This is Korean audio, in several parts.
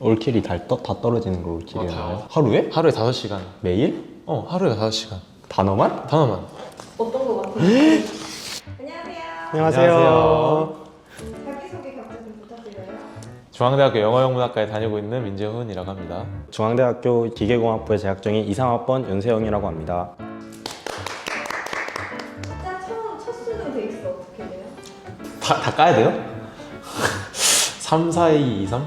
올킬이 다 떨어지는 걸 올킬이라나요? 하루에? 하루에 5시간. 매일? 하루에 5시간. 단어만? 단어만. 어떤 거 같아요? 안녕하세요. 안녕하세요. 자기소개 각자 좀 부탁드려요. 중앙대학교 영어영문학과에 다니고 있는 민재훈이라고 합니다. 중앙대학교 기계공학부에 재학 중인 2, 3학번 윤세영이라고 합니다. 진짜 첫 수능 베이스 어떻게 돼요? 다 까야 돼요? 3, 4, 2, 2, 3?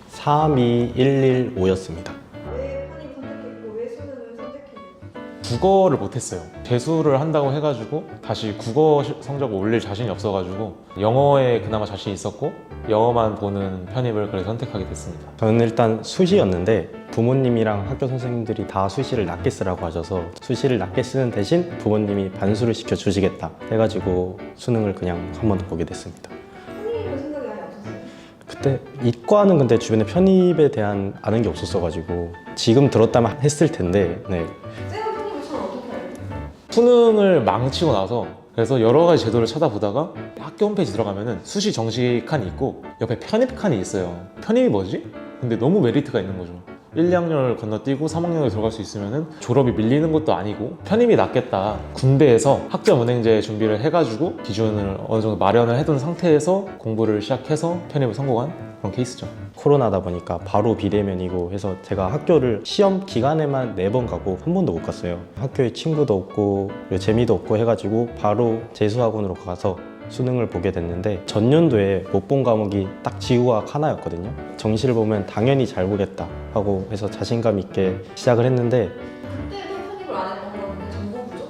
3, 2, 1, 1, 5였습니다. 왜 편입 선택했고 왜 수능을 선택했는지. 국어를 못했어요. 재수를 한다고 해가지고 다시 국어 성적을 올릴 자신이 없어가지고 영어에 그나마 자신이 있었고 영어만 보는 편입을 그래서 선택하게 됐습니다. 저는 일단 수시였는데 부모님이랑 학교 선생님들이 다 수시를 낮게 쓰라고 하셔서 수시를 낮게 쓰는 대신 부모님이 반수를 시켜주시겠다 해가지고 수능을 그냥 한 번 더 보게 됐습니다. 편입은 생각이 아예 없었어요. 그때 이과는 근데 주변에 편입에 대한 아는 게 없었어가지고 지금 들었다면 했을 텐데 네. 쌤은 편입을 처음 어떻게 알고? 수능을 망치고 나서 그래서 여러 가지 제도를 찾아보다가 학교 홈페이지 들어가면은 수시 정시 칸이 있고 옆에 편입 칸이 있어요. 편입이 뭐지? 근데 너무 메리트가 있는 거죠. 1, 2학년을 건너뛰고 3학년에 들어갈 수 있으면은 졸업이 밀리는 것도 아니고 편입이 낫겠다. 군대에서 학점은행제 준비를 해가지고 기준을 어느 정도 마련을 해둔 상태에서 공부를 시작해서 편입을 성공한 그런 케이스죠. 코로나다 보니까 바로 비대면이고 해서 제가 학교를 시험 기간에만 4번 가고 한 번도 못 갔어요. 학교에 친구도 없고 재미도 없고 해가지고 바로 재수학원으로 가서 수능을 보게 됐는데 전년도에 못 본 과목이 딱 지구과학 하나였거든요. 정시를 보면 당연히 잘 보겠다 하고 해서 자신감 있게 시작을 했는데 그때도 편입을 안 했던 거는 전공부죠.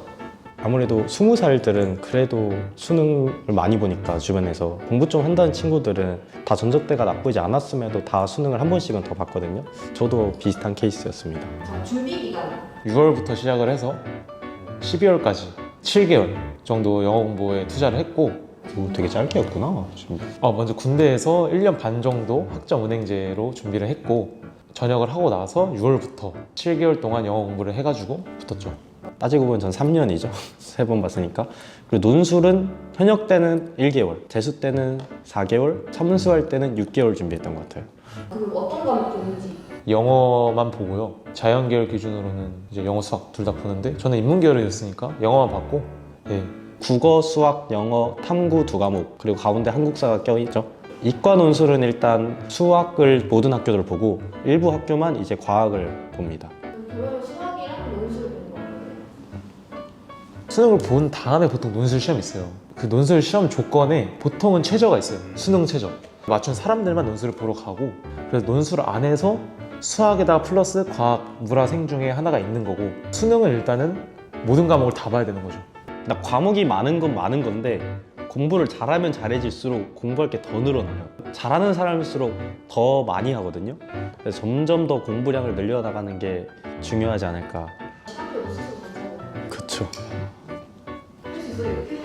아무래도 20살들은 그래도 수능을 많이 보니까 주변에서 공부 좀 한다는 친구들은 다 전적대가 나쁘지 않았음에도 다 수능을 한 번씩은 더 봤거든요. 저도 비슷한 케이스였습니다. 자, 준비 기간. 6월부터 시작을 해서 12월까지 7개월 정도 영어 공부에 투자를 했고 되게 짧게 했구나. 먼저 군대에서 1년 반 정도 학점은행제로 준비를 했고 전역을 하고 나서 6월부터 7개월 동안 영어 공부를 해가지고 붙었죠. 따지고 보면 전 3년이죠. 3번 봤으니까. 그리고 논술은 현역 때는 1개월, 재수 때는 4개월, 참수할 때는 6개월 준비했던 것 같아요. 그 어떤 과목 보는지. 영어만 보고요. 자연계열 기준으로는 이제 영어, 수학 둘 다 보는데 저는 인문계열이었으니까 영어만 봤고 예. 국어, 수학, 영어, 탐구 2과목, 그리고 가운데 한국사가 껴있죠. 이과 논술은 일단 수학을 모든 학교들 보고 일부 학교만 이제 과학을 봅니다. 그러면 수학이랑 논술을 보는 거예요? 수능을 본 다음에 보통 논술 시험이 있어요. 그 논술 시험 조건에 보통은 최저가 있어요. 수능 최저. 맞춘 사람들만 논술을 보러 가고 그래서 논술 안에서 수학에다가 플러스 과학, 물화, 생 중에 하나가 있는 거고 수능은 일단은 모든 과목을 다 봐야 되는 거죠. 나 과목이 많은 건 많은 건데 공부를 잘하면 잘해질수록 공부할 게 더 늘어나요. 잘하는 사람일수록 더 많이 하거든요. 그래서 점점 더 공부량을 늘려나가는 게 중요하지 않을까. 시간표 없으셔서 그쵸. 할 수 있어요 이렇게?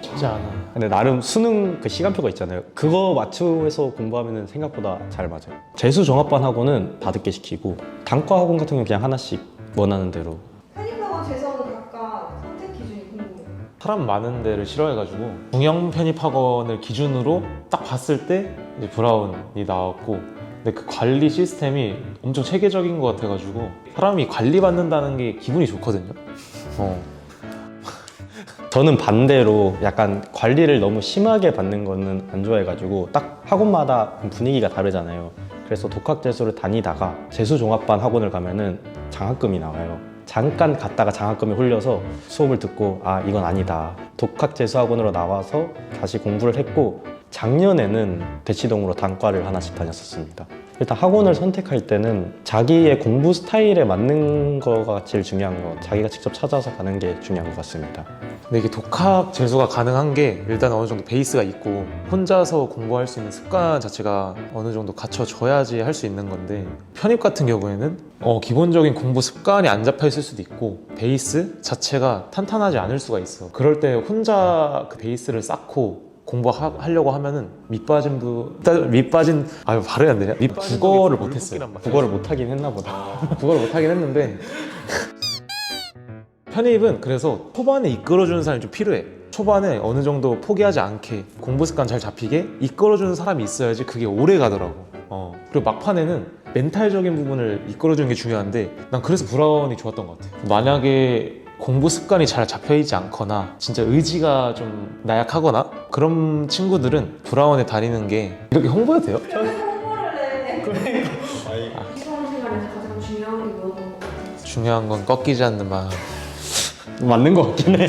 쉽지 않아. 근데 나름 수능 그 시간표가 있잖아요. 그거 맞추면서 공부하면 생각보다 잘 맞아요. 재수 종합반 학원은 다 듣게 시키고 단과 학원 같은 경우는 그냥 하나씩 원하는 대로. 편입학원 재수학원 각각 선택 기준이 궁금해요. 사람 많은 데를 싫어해가지고 중형 편입학원을 기준으로 딱 봤을 때 이제 브라운이 나왔고 근데 그 관리 시스템이 엄청 체계적인 것 같아가지고 사람이 관리받는다는 게 기분이 좋거든요. 저는 반대로 약간 관리를 너무 심하게 받는 거는 안 좋아해가지고 딱 학원마다 분위기가 다르잖아요. 그래서 독학 재수를 다니다가 재수 종합반 학원을 가면은 장학금이 나와요. 잠깐 갔다가 장학금에 홀려서 수업을 듣고 아 이건 아니다. 독학 재수 학원으로 나와서 다시 공부를 했고 작년에는 대치동으로 단과를 하나씩 다녔었습니다. 일단 학원을 선택할 때는 자기의 공부 스타일에 맞는 거가 제일 중요한 거. 자기가 직접 찾아서 가는 게 중요한 것 같습니다. 근데 이게 독학 재수가 가능한 게 일단 어느 정도 베이스가 있고 혼자서 공부할 수 있는 습관 자체가 어느 정도 갖춰져야지 할 수 있는 건데 편입 같은 경우에는 기본적인 공부 습관이 안 잡혀 있을 수도 있고 베이스 자체가 탄탄하지 않을 수가 있어. 그럴 때 혼자 그 베이스를 쌓고 공부하려고 하면은 밑빠진 발음이 안 되냐? 국어를 못했어요. 국어를 못하긴 했나 보다. 국어를 못하긴 했는데 편입은 그래서 초반에 이끌어주는 사람이 좀 필요해. 초반에 어느 정도 포기하지 않게 공부 습관 잘 잡히게 이끌어주는 사람이 있어야지 그게 오래 가더라고. 그리고 막판에는 멘탈적인 부분을 이끌어주는 게 중요한데 난 그래서 브라운이 좋았던 것 같아. 만약에 공부 습관이 잘 잡혀있지 않거나 진짜 의지가 좀 나약하거나 그런 친구들은 브라운에 다니는 게 이렇게 홍보해도 돼요? 그래서 홍보를 해. 수험 생활에서 가장 중요한 게 뭐였던 것 같아? 중요한 건 꺾이지 않는 마음. 맞는 것 같긴 해.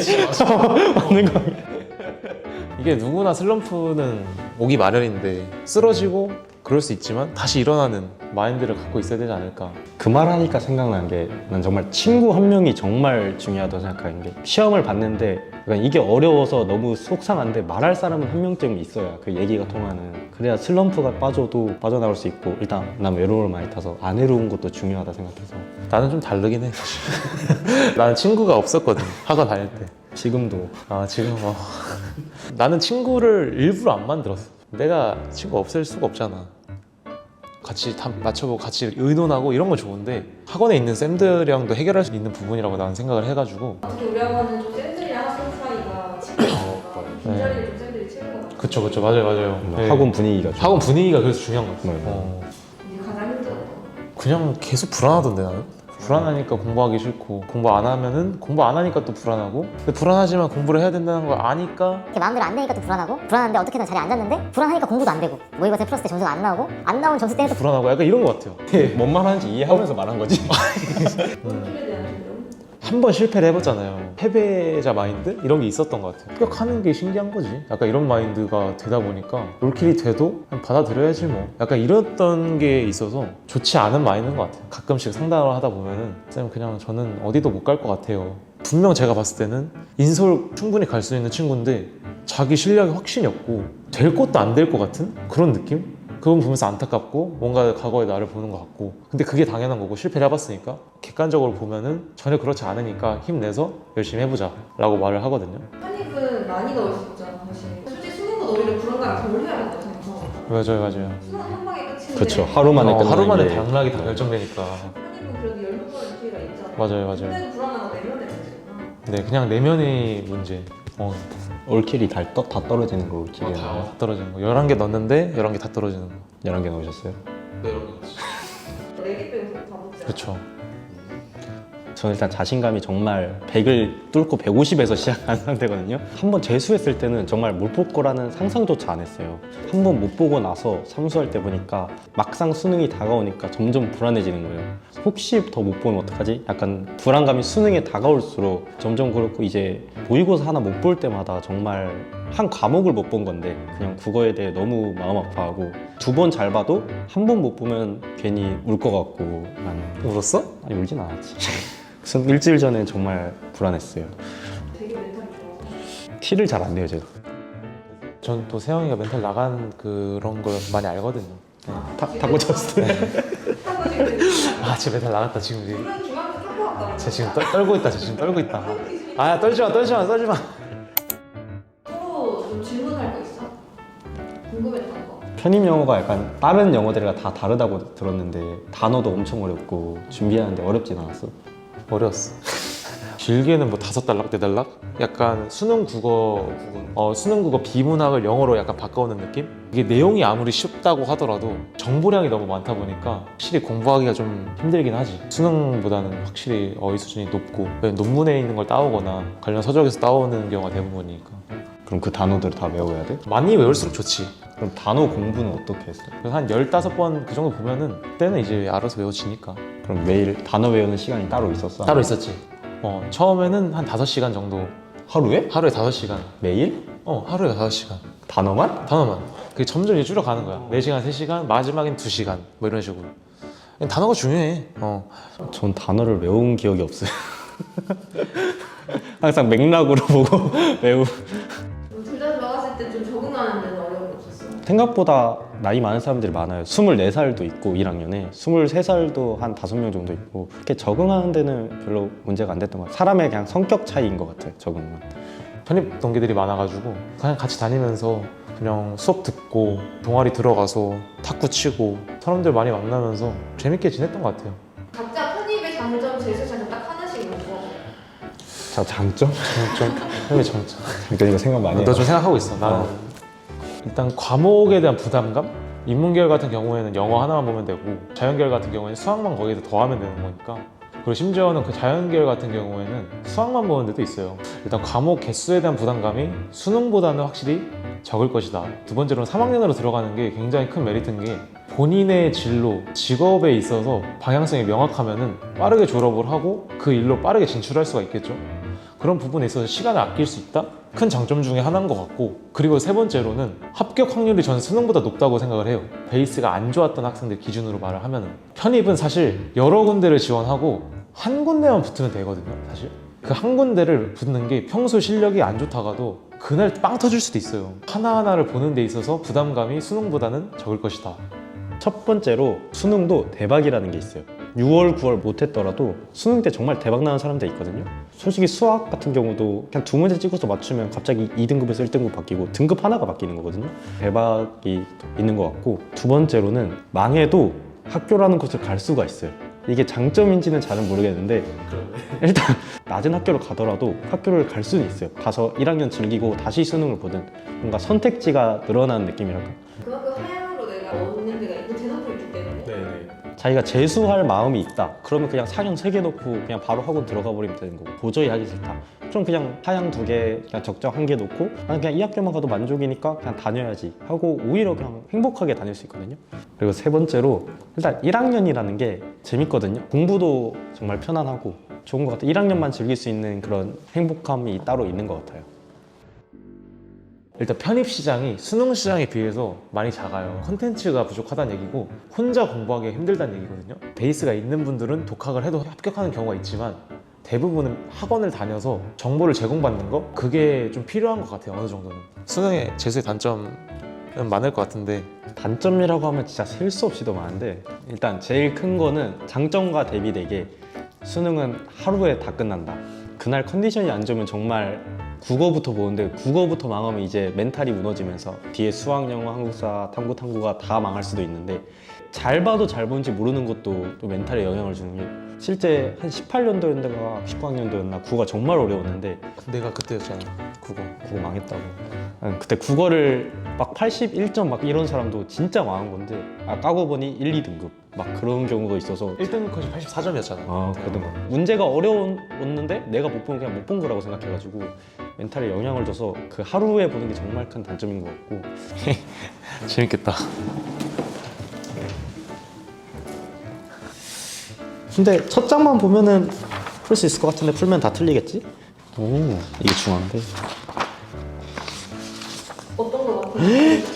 맞는 것 같긴 해. 이게 누구나 슬럼프는 오기 마련인데 쓰러지고 그럴 수 있지만 다시 일어나는 마인드를 갖고 있어야 되지 않을까. 그 말 하니까 생각난 게 난 정말 친구 한 명이 정말 중요하다고 생각하는 게 시험을 봤는데 약간 이게 어려워서 너무 속상한데 말할 사람은 한 명쯤 있어야 그 얘기가 통하는, 그래야 슬럼프가 빠져도 빠져나올 수 있고. 일단 난 외로움을 많이 타서 안 외로운 것도 중요하다 생각해서. 나는 좀 다르긴 해 사실. 나는 친구가 없었거든 학원 다닐 때. 지금도 아 지금 나는 친구를 일부러 안 만들었어. 내가 친구 없앨 수가 없잖아. 같이 다 맞춰보고 같이 의논하고 이런 건 좋은데 학원에 있는 쌤들이랑도 해결할 수 있는 부분이라고 나는 생각을 해가지고. 특히 우리 학원은 좀 쌤들이랑 학생 사이가 친구니까 빈자리를 좀 쌤들이 채우는 것 같아. 그쵸 맞아요. 네. 학원 분위기가 좀 학원 분위기가 그래서 중요한 것 같아. 네. 이게 가장 힘들었던 거. 그냥 계속 불안하던데 나는. 불안하니까 공부하기 싫고 공부 안 하면은 공부 안 하니까 또 불안하고, 근데 불안하지만 공부를 해야 된다는 걸 아니까 이렇게 마음대로 안 되니까 또 불안하고, 불안한데 어떻게든 자리에 앉았는데 불안하니까 공부도 안 되고, 모의고사 풀었을 때 점수가 안 나오고, 안 나온 점수 때문에 또 불안하고 약간 이런 것 같아요. 뭔 말 하는지 이해하면서 말한 거지. 원툴에 대한 두려움? 한 번 실패를 해봤잖아요. 패배자 마인드? 이런 게 있었던 것 같아요. 합격하는 게 신기한 거지. 약간 이런 마인드가 되다 보니까 롤킬이 돼도 그냥 받아들여야지 뭐. 약간 이랬던 게 있어서 좋지 않은 마인드인 것 같아요. 가끔씩 상담을 하다 보면은 쌤 그냥 저는 어디도 못 갈 것 같아요. 분명 제가 봤을 때는 인서울 충분히 갈 수 있는 친구인데 자기 실력이 확신이 없고 될 것도 안 될 것 같은 그런 느낌? 그건 보면서 안타깝고 뭔가 과거의 나를 보는 것 같고, 근데 그게 당연한 거고 실패를 해봤으니까 객관적으로 보면은 전혀 그렇지 않으니까 힘내서 열심히 해보자 라고 말을 하거든요. 편입은 많이 넣을 수 있잖아 사실. 솔직히 수능보다 오히려 불안감이 덜 해야 된다고 생각하고. 맞아요. 수능 한 방에 끝인데 그렇죠. 하루 만에 끝나는 하루 만에 게. 당락이 다 결정되니까. 편입은 그래도 12번의 기회가 있잖아. 맞아요. 근데도 불안하고 내면에 문제구나. 네, 그냥 내면의 문제. 올킬이 다 떨어지는 거. 올킬이 다 떨어지는 거. 11개 넣었는데 11개 다 떨어지는 거. 11개 넣으셨어요? 네, 11개. 4개 빼고 다 못해. 그렇죠. 저는 일단 자신감이 정말 100을 뚫고 150에서 시작한 상태거든요. 한번 재수했을 때는 정말 못 볼 거라는 상상조차 안 했어요. 한 번 못 보고 나서 삼수할 때 보니까 막상 수능이 다가오니까 점점 불안해지는 거예요. 혹시 더 못 보면 어떡하지? 약간 불안감이 수능에 다가올수록 점점 그렇고, 이제 모의고사 하나 못 볼 때마다 정말 한 과목을 못 본 건데 그냥 국어에 대해 너무 마음 아파하고, 2번 잘 봐도 한 번 못 보면 괜히 울 것 같고. 나는 울었어? 아니, 울진 않았지. 그래서 일주일 전에 정말 불안했어요. 되게 멘탈이 좋아. 티를 잘 안 내요, 제가. 전 또 세영이가 멘탈 나간 그런 걸 많이 알거든요. 다 꽂혔어요. 탁구 지금 아, 쟤 멘탈 나갔다 지금. 그런 중학교 탁구 왔다고. 쟤 지금 떨고 있다. 쟤 지금 떨고 있다. 아, 떨지 마. 서로 좀 질문할 거 있어? 궁금했던 거. 편입 영어가 약간 다른 영어들과 다 다르다고 들었는데 단어도 엄청 어렵고 준비하는데 어렵진 않았어? 어려웠어. 길게는 뭐 5단락, 4단락? 약간 수능 국어 비문학을 영어로 약간 바꿔오는 느낌? 이게 내용이 아무리 쉽다고 하더라도 정보량이 너무 많다 보니까 확실히 공부하기가 좀 힘들긴 하지. 수능보다는 확실히 어휘 수준이 높고 논문에 있는 걸 따오거나 관련 서적에서 따오는 경우가 대부분이니까 그럼 그 단어들을 다 외워야 돼? 많이 외울수록 좋지. 그럼 단어 공부는 어떻게 했어요? 그래서 한 15번 그 정도 보면은 그때는 이제 알아서 외워지니까. 그럼 매일 단어 외우는 시간이 따로 있었어? 따로 있었지. 처음에는 한 5시간 정도. 하루에? 하루에 5시간. 매일? 하루에 5시간. 단어만? 단어만. 그게 점점 이제 줄여가는 거야. 4시간, 3시간, 마지막엔 2시간. 뭐 이런 식으로. 단어가 중요해. 전 단어를 외운 기억이 없어요. 항상 맥락으로 보고 외우. 둘 다 들어갔을 때 좀 적응하는 데는 어려움이 없었어? 생각보다 나이 많은 사람들이 많아요. 24살도 있고 1학년에 23살도 한 5명 정도 있고, 이렇게 적응하는 데는 별로 문제가 안 됐던 것 같아요. 사람의 그냥 성격 차이인 것 같아요, 적응은. 편입 동기들이 많아가지고 그냥 같이 다니면서 그냥 수업 듣고 동아리 들어가서 탁구 치고 사람들 많이 만나면서 재밌게 지냈던 것 같아요. 각자 편입의 장점, 재수 장점 딱 하나씩 넣어. 자, 장점? 편입의 장점. 그러니까 이거 생각 많이 해요. 너 좀 생각하고 있어. 나는 일단 과목에 대한 부담감? 인문계열 같은 경우에는 영어 하나만 보면 되고 자연계열 같은 경우에는 수학만 거기에 더하면 되는 거니까. 그리고 심지어는 그 자연계열 같은 경우에는 수학만 보는 데도 있어요. 일단 과목 개수에 대한 부담감이 수능보다는 확실히 적을 것이다. 두 번째로는 3학년으로 들어가는 게 굉장히 큰 메리트인 게 본인의 진로, 직업에 있어서 방향성이 명확하면은 빠르게 졸업을 하고 그 일로 빠르게 진출할 수가 있겠죠. 그런 부분에 있어서 시간을 아낄 수 있다? 큰 장점 중에 하나인 것 같고, 그리고 세 번째로는 합격 확률이 저는 수능보다 높다고 생각을 해요. 베이스가 안 좋았던 학생들 기준으로 말을 하면은 편입은 사실 여러 군데를 지원하고 한 군데만 붙으면 되거든요. 사실 그 한 군데를 붙는 게 평소 실력이 안 좋다가도 그날 빵 터질 수도 있어요. 하나하나를 보는 데 있어서 부담감이 수능보다는 적을 것이다. 첫 번째로 수능도 대박이라는 게 있어요. 6월, 9월 못했더라도 수능 때 정말 대박 나는 사람들 있거든요. 솔직히 수학 같은 경우도 그냥 두 문제 찍어서 맞추면 갑자기 2등급에서 1등급 바뀌고 등급 하나가 바뀌는 거거든요. 대박이 있는 것 같고, 두 번째로는 망해도 학교라는 곳을 갈 수가 있어요. 이게 장점인지는 잘은 모르겠는데 일단 낮은 학교를 가더라도 학교를 갈 수는 있어요. 가서 1학년 즐기고 다시 수능을 보든 뭔가 선택지가 늘어나는 느낌이랄까. 그만큼 하향으로 내가 얻는 데가 있고 대놓고 있기 때문에 자기가 재수할 마음이 있다 그러면 그냥 사형 3개 놓고 그냥 바로 학원 들어가 버리면 되는 거고, 도저히 하기 싫다 좀 그냥 하향 2개 그냥 적정 1개 놓고 난 그냥 이 학교만 가도 만족이니까 그냥 다녀야지 하고 오히려 그냥 행복하게 다닐 수 있거든요. 그리고 세 번째로 일단 1학년이라는 게 재밌거든요. 공부도 정말 편안하고 좋은 것 같아요. 1학년만 즐길 수 있는 그런 행복감이 따로 있는 것 같아요. 일단 편입 시장이 수능 시장에 비해서 많이 작아요. 컨텐츠가 부족하다는 얘기고 혼자 공부하기 힘들다는 얘기거든요. 베이스가 있는 분들은 독학을 해도 합격하는 경우가 있지만 대부분은 학원을 다녀서 정보를 제공받는 거, 그게 좀 필요한 것 같아요. 어느 정도는. 수능의 재수의 단점은 많을 것 같은데 단점이라고 하면 진짜 셀 수 없이 더 많은데, 일단 제일 큰 거는 장점과 대비되게 수능은 하루에 다 끝난다. 그날 컨디션이 안 좋으면 정말 국어부터 보는데 국어부터 망하면 이제 멘탈이 무너지면서 뒤에 수학, 영어, 한국사, 탐구가 다 망할 수도 있는데, 잘 봐도 잘 보는지 모르는 것도 또 멘탈에 영향을 주는 게, 실제 한 18년도였다가 19학년도였나 국어가 정말 어려웠는데 내가 그때였잖아. 국어 망했다고. 그때 국어를 막 81점 막 이런 사람도 진짜 망한 건데, 까고 보니 1, 2등급 막 그런 경우도 있어서 1등급 컷이 84점이었잖아. 그러던가. 문제가 어려웠는데 내가 못 보면 그냥 못 본 거라고 생각해가지고 멘탈에 영향을 줘서 그 하루에 보는 게 정말 큰 단점인 것 같고. 재밌겠다. 근데 첫 장만 보면은 풀 수 있을 것 같은데 풀면 다 틀리겠지? 오, 이게 중요한데. 어떤 거 같아요?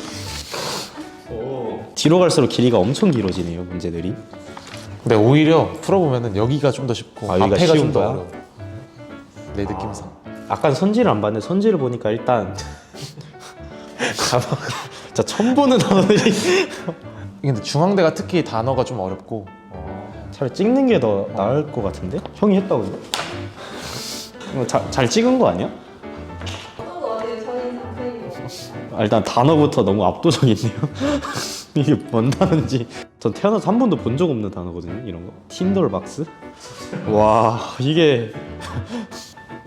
뒤로 갈수록 길이가 엄청 길어지네요, 문제들이. 근데 오히려 풀어보면은 여기가 좀 더 쉽고 여기가 앞에가 쉬운 좀 더 거야? 어려워. 내 느낌상. 아까 선지를 안 봤는데 선지를 보니까 일단 진짜 처음 보는 단어들이. 근데 중앙대가 특히 단어가 좀 어렵고 차라리 찍는 게 더 나을 것 같은데? 형이 했다고 이거? 이거 잘 찍은 거 아니야? 어떤 거 같아요? 첫인상 선생님. 일단 단어부터 너무 압도적이네요. 이게 뭔 단어인지. 전 태어나서 한 번도 본 적 없는 단어거든요, 이런 거. 틴덜박스? 와, 이게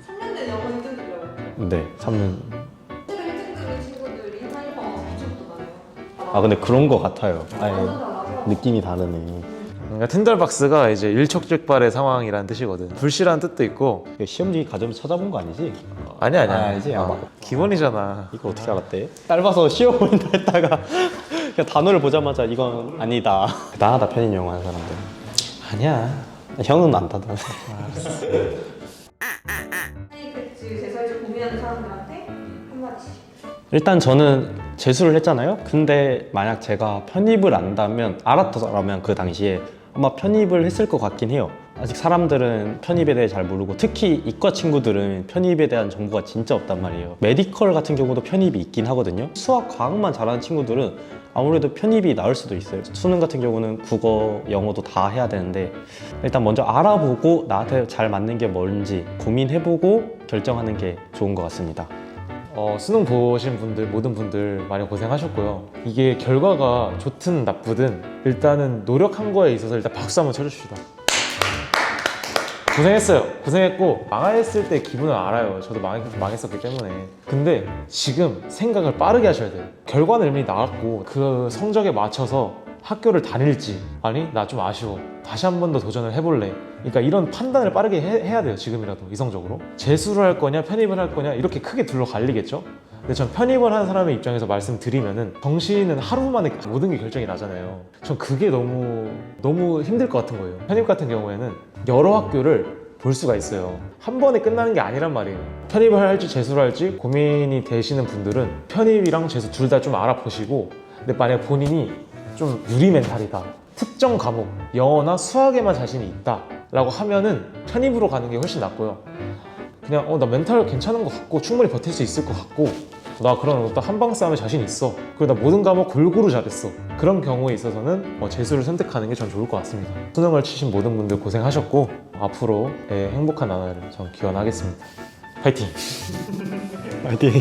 3년 된 영어 1등급이라고. 네, 3년. 1등급인 친구들이 한일방어 9점도 많아요. 근데 그런 거 같아요. 아예 완전 달라서. 느낌이 다르네. 그러니까 틴덜박스가 이제 일촉즉발의 상황이라는 뜻이거든. 불씨라는 뜻도 있고. 이거 시험지 가점 찾아본 거 아니지? 아니야. 아니지? 기본이잖아. 이거 어떻게 알았대? 짧아서 쉬워 보인다 했다가 그냥 단어를 보자마자 이건 아니다. 대단하다, 편인 영어 하는 사람들. 아니야. 형은 안 따다. 선생님 백지 제사를 고민하는 사람들한테 한마디씩. 일단 저는 재수를 했잖아요. 근데 만약 제가 편입을 알았더라면 그 당시에 아마 편입을 했을 것 같긴 해요. 아직 사람들은 편입에 대해 잘 모르고, 특히 이과 친구들은 편입에 대한 정보가 진짜 없단 말이에요. 메디컬 같은 경우도 편입이 있긴 하거든요. 수학, 과학만 잘하는 친구들은 아무래도 편입이 나을 수도 있어요. 수능 같은 경우는 국어, 영어도 다 해야 되는데, 일단 먼저 알아보고 나한테 잘 맞는 게 뭔지 고민해보고 결정하는 게 좋은 것 같습니다. 수능 보신 분들, 모든 분들 많이 고생하셨고요. 이게 결과가 좋든 나쁘든 일단은 노력한 거에 있어서 일단 박수 한번 쳐주시다. 고생했고 망했을 때 기분을 알아요. 저도 망했었기 때문에. 근데 지금 생각을 빠르게 하셔야 돼요. 결과는 이미 나왔고 그 성적에 맞춰서 학교를 다닐지, 아니 나 좀 아쉬워, 다시 한 번 더 도전을 해볼래. 그러니까 이런 판단을 빠르게 해야 돼요. 지금이라도 이성적으로. 재수를 할 거냐 편입을 할 거냐 이렇게 크게 둘러 갈리겠죠. 근데 전 편입을 하는 사람의 입장에서 말씀드리면은 정시는 하루 만에 모든 게 결정이 나잖아요. 전 그게 너무 힘들 것 같은 거예요. 편입 같은 경우에는 여러 학교를 볼 수가 있어요. 한 번에 끝나는 게 아니란 말이에요. 편입을 할지 재수를 할지 고민이 되시는 분들은 편입이랑 재수 둘 다 좀 알아보시고, 근데 만약 본인이 좀 유리 멘탈이다, 특정 과목 영어나 수학에만 자신이 있다 라고 하면은 편입으로 가는 게 훨씬 낫고요. 그냥 나 멘탈 괜찮은 것 같고 충분히 버틸 수 있을 것 같고 나 그런 한방 싸움에 자신 있어, 그리고 나 모든 과목 골고루 잘했어, 그런 경우에 있어서는 재수를 선택하는 게 전 좋을 것 같습니다. 수능을 치신 모든 분들 고생하셨고 앞으로의 행복한 나날을 전 기원하겠습니다. 파이팅! 파이팅!